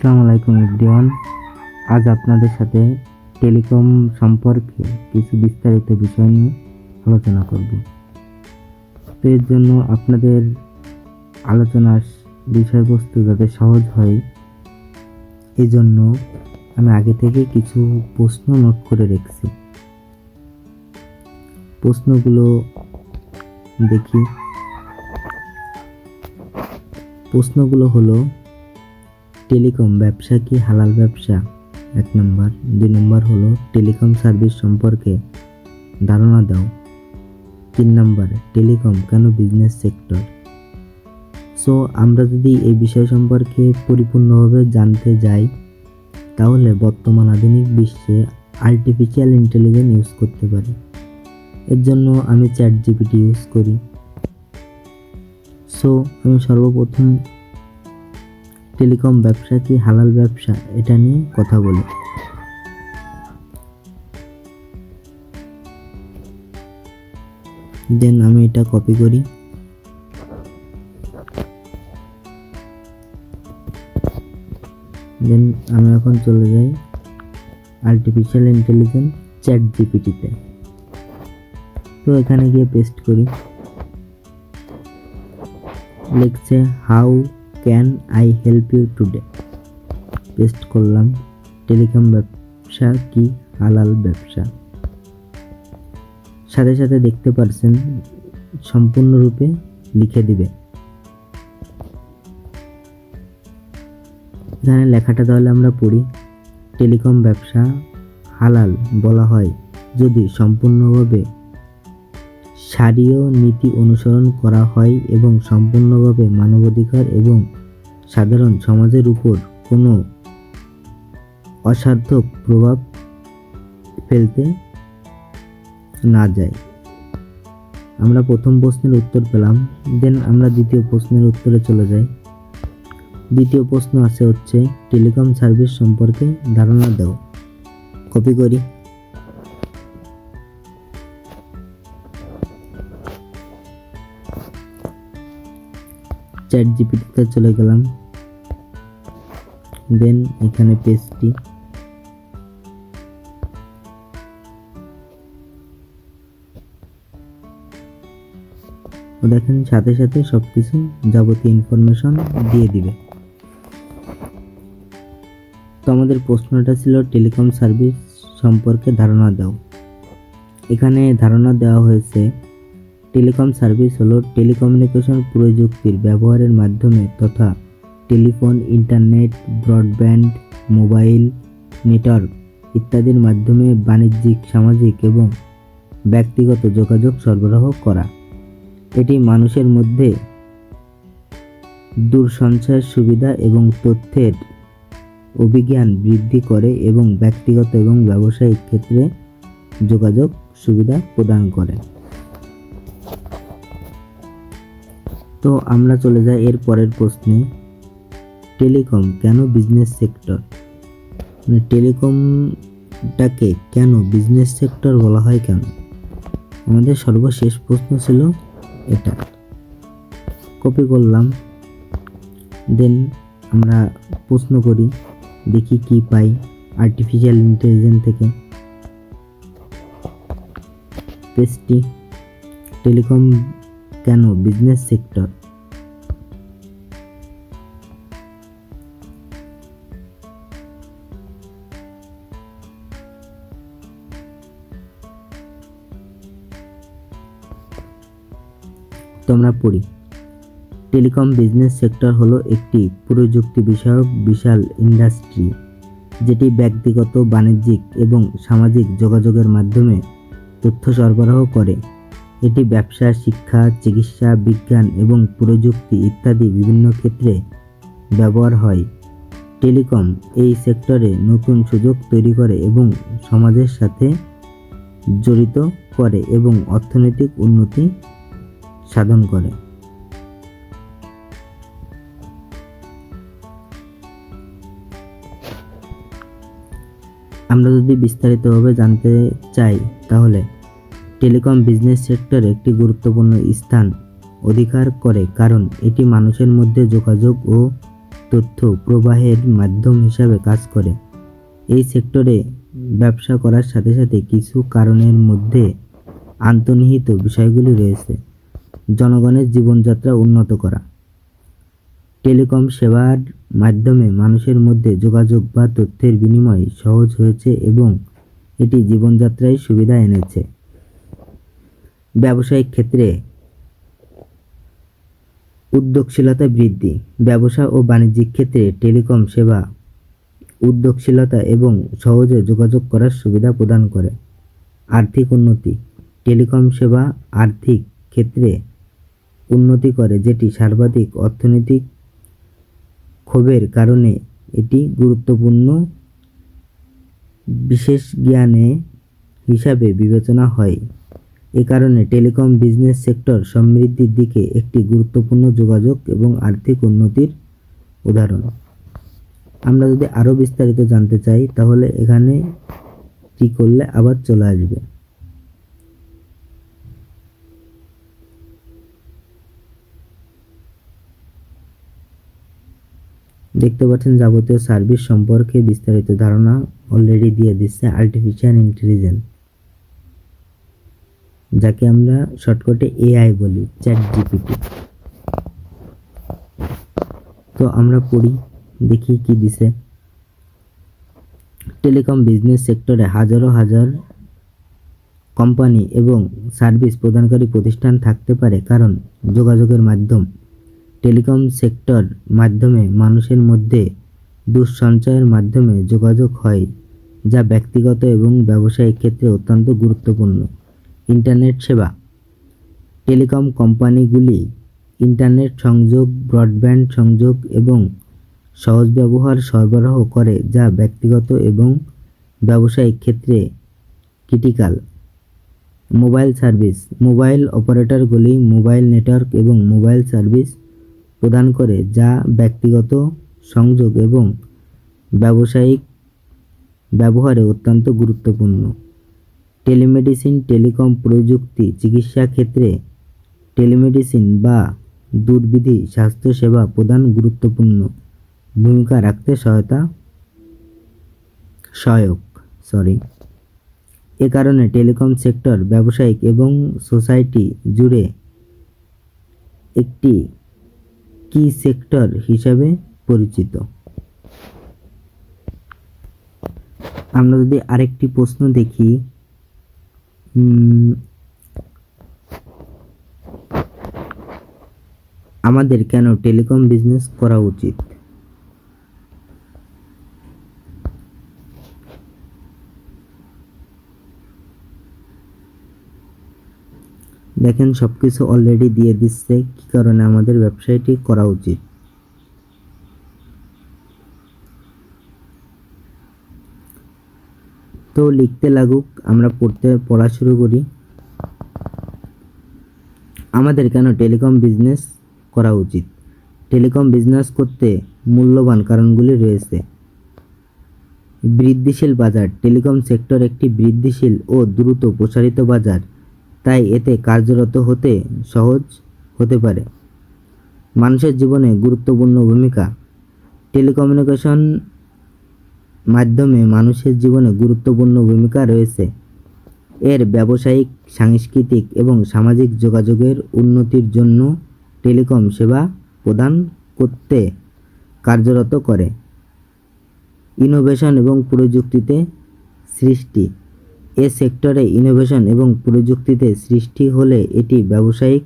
আসসালামু আলাইকুম এভরিওয়ান। আজ আপনাদের সাথে টেলিকম সম্পর্কে কিছু বিস্তারিত বিষয় নিয়ে আলোচনা করব। তো এর জন্য আপনাদের আলোচনার বিষয়বস্তু যাতে সহজ হয়, এই জন্য আমি আগে থেকে কিছু প্রশ্ন নোট করে রেখেছি। প্রশ্নগুলো দেখি। প্রশ্নগুলো হলো, টেলিকম ব্যবসা কি হালাল ব্যবসা? 1 নম্বর। 2 নম্বর হলো, টেলিকম সার্ভিস সম্পর্কে ধারণা দাও। 3 নম্বর, টেলিকম কেন বিজনেস সেক্টর? সো আমরা যদি এই বিষয় সম্পর্কে পরিপূর্ণভাবে জানতে যাই, তাহলে বর্তমান আধুনিক বিশ্বে আর্টিফিশিয়াল ইন্টেলিজেন্স ইউজ করতে পারি। এর জন্য আমি ChatGPT ইউজ করি। সো আমি সর্বপ্রথম টেলিকম ব্যবসা কি হালাল ব্যবসা এটা নিয়ে কথা বলি। দেন আমি এটা কপি করি। দেন আমি এখন চলে যাই আর্টিফিশিয়াল ইন্টেলিজেন্স ChatGPT তে। তো এখানে গিয়ে পেস্ট করি। লিখছে how can I help you today. Paste করলাম। টেলিকম ব্যবসা কি হালাল ব্যবসা? সাথে সাথে দেখতে পারছেন সম্পূর্ণরূপে লিখে দিবে। এখানে লেখাটা তাহলে আমরা পড়ি। টেলিকম ব্যবসা হালাল বলা হয় যদি সম্পূর্ণভাবে সারীয় নীতি অনুসরণ করা হয় এবং সম্পূর্ণভাবে মানবাধিকার এবং সাধারণ সমাজের উপর কোনো অসার্থক প্রভাব ফেলতে না যায়। আমরা প্রথম প্রশ্নের উত্তর পেলাম। দেন আমরা দ্বিতীয় প্রশ্নের উত্তরে চলে যাই। দ্বিতীয় প্রশ্ন আছে হচ্ছে, টেলিকম সার্ভিস সম্পর্কে ধারণা দাও। কপি করি। ChatGPT তে চলে গেলাম। দেন এখানে পেস্টটি। দেখেন সাথে সাথে সবকিছু যাবতীয় ইনফরমেশন দিয়ে দিবে। তো আমাদের প্রশ্নটা ছিল টেলিকম সার্ভিস সম্পর্কে ধারণা দাও। এখানে ধারণা দেওয়া হয়েছে, টেলিকম সার্ভিস হলো টেলিকমিউনিকেশন প্রযুক্তির ব্যবহারের মাধ্যমে তথা telephone, internet, broadband, mobile network ইত্যাদির মাধ্যমে বাণিজ্যিক, সামাজিক এবং ব্যক্তিগত যোগাযোগ সরবরাহ করা। এটি মানুষের মধ্যে দূরসঞ্চার সুবিধা এবং তথ্যের অভিজ্ঞান বৃদ্ধি করে এবং ব্যক্তিগত এবং ব্যবসায়িক ক্ষেত্রে যোগাযোগ সুবিধা প্রদান করে। তো আমরা চলে যাই এর পরের প্রশ্নে, টেলিকম কেন বিজনেস সেক্টর? টেলিকমটাকে কেন বিজনেস সেক্টর বলা হয় কেন? আমাদের সর্বশেষ প্রশ্ন ছিল এটা। কপি করলাম। দেন আমরা প্রশ্ন করি, দেখি কি পাই আর্টিফিশিয়াল ইন্টেলিজেন্স থেকে। পেস্টটি। টেলিকম কেন বিজনেস সেক্টর? তোমরা পড়ি, টেলিকম বিজনেস সেক্টর হলো একটি প্রযুক্তি বিষয়ক বিশাল ইন্ডাস্ট্রি যেটি ব্যক্তিগত, বাণিজ্যিক এবং সামাজিক যোগাযোগের মাধ্যমে তথ্য সরবরাহ করে। এটি ব্যবসা, শিক্ষা, চিকিৎসা, বিজ্ঞান এবং প্রযুক্তি ইত্যাদি বিভিন্ন ক্ষেত্রে ব্যবহার হয়। টেলিকম এই সেক্টরে নতুন সুযোগ তৈরি করে এবং সমাজের সাথে জড়িত করে এবং অর্থনৈতিক উন্নতি সাধন করে। আমরা যদি বিস্তারিতভাবে জানতে চাই, তাহলে টেলিকম বিজনেস সেক্টর একটি গুরুত্বপূর্ণ স্থান অধিকার করে কারণ এটি মানুষের মধ্যে যোগাযোগ ও তথ্য প্রবাহের মাধ্যম হিসাবে কাজ করে। এই সেক্টরে ব্যবসা করার সাথে সাথে কিছু কারণের মধ্যে অন্তর্নিহিত বিষয়গুলি রয়েছে। জনগণের জীবনযাত্রা উন্নত করা। টেলিকম সেবার মাধ্যমে মানুষের মধ্যে যোগাযোগ বা তথ্যের বিনিময় সহজ হয়েছে এবং এটি জীবনযাত্রায় সুবিধা এনেছে। ব্যবসায়িক ক্ষেত্রে উদ্যোগশীলতা বৃদ্ধি। ব্যবসা ও বাণিজ্যিক ক্ষেত্রে টেলিকম সেবা উদ্যোগশীলতা এবং সহজে যোগাযোগ করার সুবিধা প্রদান করে। আর্থিক উন্নতি। টেলিকম সেবা আর্থিক ক্ষেত্রে উন্নতি করে, যেটি সার্বাধিক অর্থনৈতিক ক্ষোভের কারণে এটি গুরুত্বপূর্ণ বিশেষ জ্ঞানে হিসাবে বিবেচনা হয়। এ কারণে টেলিকম বিজনেস সেক্টর সমৃদ্ধির দিকে একটি গুরুত্বপূর্ণ যোগাযোগ এবং আর্থিক উন্নতির উদাহরণ। আমরা যদি আরও বিস্তারিত জানতে চাই তাহলে এখানে কি করলে আবার চলে আসবে। দেখতে পাচ্ছেন যাবতীয় সার্ভিস সম্পর্কে বিস্তারিত ধারণা অলরেডি দিয়ে দিচ্ছে আর্টিফিশিয়াল ইন্টেলিজেন্স, যাকে আমরা শর্টকাটে এআই বলি, চ্যাট জিপিটি। তো আমরা পড়ি, দেখি কি দিছে। টেলিকম বিজনেস সেক্টরে হাজার কোম্পানি এবং সার্ভিস প্রদানকারী প্রতিষ্ঠান থাকতে পারে, কারণ যোগাযোগের মাধ্যম। টেলিকম সেক্টর মাধ্যমে মানুষের মধ্যে দূরসঞ্চারের মাধ্যমে যোগাযোগ হয়, যা ব্যক্তিগত এবং ব্যবসায়িক ক্ষেত্রে অত্যন্ত গুরুত্বপূর্ণ। ইন্টারনেট সেবা। টেলিকম কোম্পানিগুলি ইন্টারনেট সংযোগ, ব্রডব্যান্ড সংযোগ এবং সহজ ব্যবহার সরবরাহ করে, যা ব্যক্তিগত এবং ব্যবসায়িক ক্ষেত্রে ক্রিটিক্যাল। Mobile service. মোবাইল অপারেটরগুলি মোবাইল নেটওয়ার্ক এবং মোবাইল সার্ভিস প্রদান করে, যা ব্যক্তিগত সংযোগ এবং ব্যবসায়িক ব্যবহারে অত্যন্ত গুরুত্বপূর্ণ। টেলিমেডিসিন। টেলিকম প্রযুক্তি চিকিৎসা ক্ষেত্রে টেলিমেডিসিন বা দূরবিধি স্বাস্থ্যসেবা প্রদান গুরুত্বপূর্ণ ভূমিকা রাখতে সহায়ক। এ কারণে টেলিকম সেক্টর ব্যবসায়িক এবং সোসাইটি জুড়ে একটি কি সেক্টর হিসাবে পরিচিত। আমরা যদি আরেকটি প্রশ্ন দেখি, আমাদের কেন টেলিকম বিজনেস করা উচিত? দেখেন সবকিছু অলরেডি দিয়ে দিচ্ছে কি কারণে আমাদের ব্যবসায়টি করা উচিত। তো লিখতে লাগুক, আমরা পড়া শুরু করি। আমাদের কেন টেলিকম বিজনেস করা উচিত? টেলিকম বিজনেস করতে মূল্যবান কারণগুলি রয়েছে। বৃদ্ধিশীল বাজার। টেলিকম সেক্টর একটি বৃদ্ধিশীল ও দ্রুত প্রসারিত বাজার, তাই এতে কার্যরত হতে সহজ হতে পারে। মানুষের জীবনে গুরুত্বপূর্ণ ভূমিকা। টেলিকমিউনিকেশন মাধ্যমে মানুষের জীবনে গুরুত্বপূর্ণ ভূমিকা রয়েছে। এর ব্যবসায়িক, সাংস্কৃতিক এবং সামাজিক যোগাযোগের উন্নতির জন্য টেলিকম সেবা প্রদান করতে কার্যরত করে। ইনোভেশন এবং প্রযুক্তিতে সৃষ্টি। এ সেক্টরে ইনোভেশন এবং প্রযুক্তিতে সৃষ্টি হলে এটি ব্যবসায়িক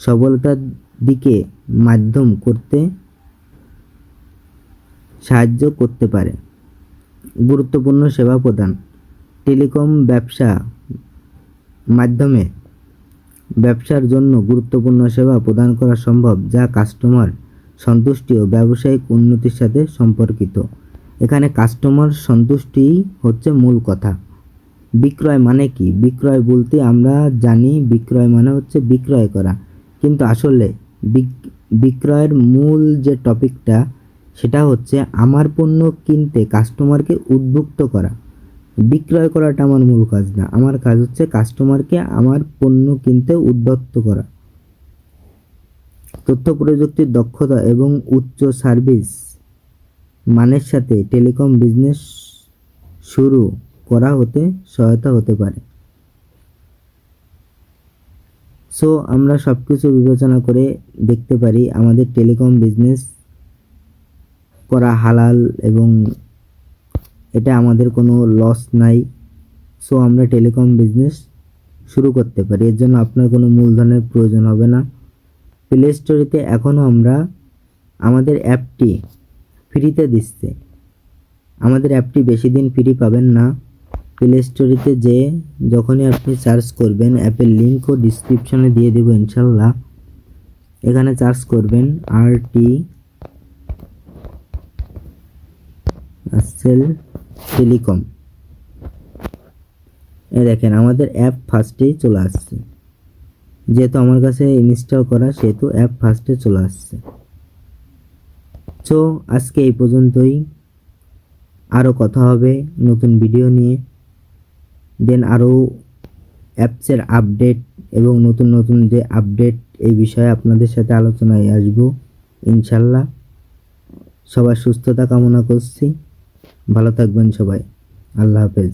সফলতার দিকে মাধ্যম করতে সাহায্য করতে পারে। গুরুত্বপূর্ণ সেবা প্রদান। টেলিকম মাধ্যমে ব্যবসার জন্য গুরুত্বপূর্ণ সেবা প্রদান করা সম্ভব, যা কাস্টমার সন্তুষ্টি ও ব্যবসায়িক উন্নতির সাথে সম্পর্কিত। এখানে কাস্টমার সন্তুষ্টি হচ্ছে মূল কথা। বিক্রয় মানে কি? বিক্রয় বলতে আমরা জানি বিক্রয় মানে হচ্ছে বিক্রয় করা, কিন্তু আসলে বিক্রয়ের মূল যে টপিকটা সেটা হচ্ছে আমার পণ্য কিনতে কাস্টমারকে উদ্বুদ্ধ করা। বিক্রয় করাটা আমার মূল কাজ না, আমার কাজ হচ্ছে কাস্টমারকে আমার পণ্য কিনতে উদ্বুদ্ধ করা। তথ্য প্রযুক্তির দক্ষতা এবং উচ্চ সার্ভিস মানের সাথে টেলিকম বিজনেস শুরু করা হতে সহায়তা হতে পারে। সো আমরা সব কিছু বিবেচনা করে দেখতে পারি আমাদের টেলিকম বিজনেস করা হালাল এবং এটা আমাদের কোনো লস নাই। সো আমরা টেলিকম বিজনেস শুরু করতে পারি। এর জন্য আপনার কোনো মূলধনের প্রয়োজন হবে না। প্লে স্টোরেতে এখনও আমরা আমাদের অ্যাপটি ফ্রিতে দিচ্ছে। আমাদের অ্যাপটি বেশি দিন ফ্রি পাবেন না। প্লে স্টোরেতে যে যখনই আপনি সার্চ করবেন, অ্যাপের লিঙ্কও ডিসক্রিপশনে দিয়ে দেবো ইনশাল্লাহ। এখানে সার্চ করবেন RT আসেল টেলিকম। দেখেন আমাদের অ্যাপ ফার্স্টেই চলে আসছে। যেহেতু আমার কাছে ইনস্টল করা সেহেতু অ্যাপ ফার্স্টে চলে আসছে। সো আজকে এই পর্যন্তই। আরও কথা হবে নতুন ভিডিও নিয়ে। দেন আরও অ্যাপসের আপডেট এবং নতুন নতুন যে আপডেট এই বিষয়ে আপনাদের সাথে আলোচনায় আসবো ইনশাল্লাহ। সবার সুস্থতা কামনা করছি। ভালো থাকবেন সবাই। আল্লাহ হাফেজ।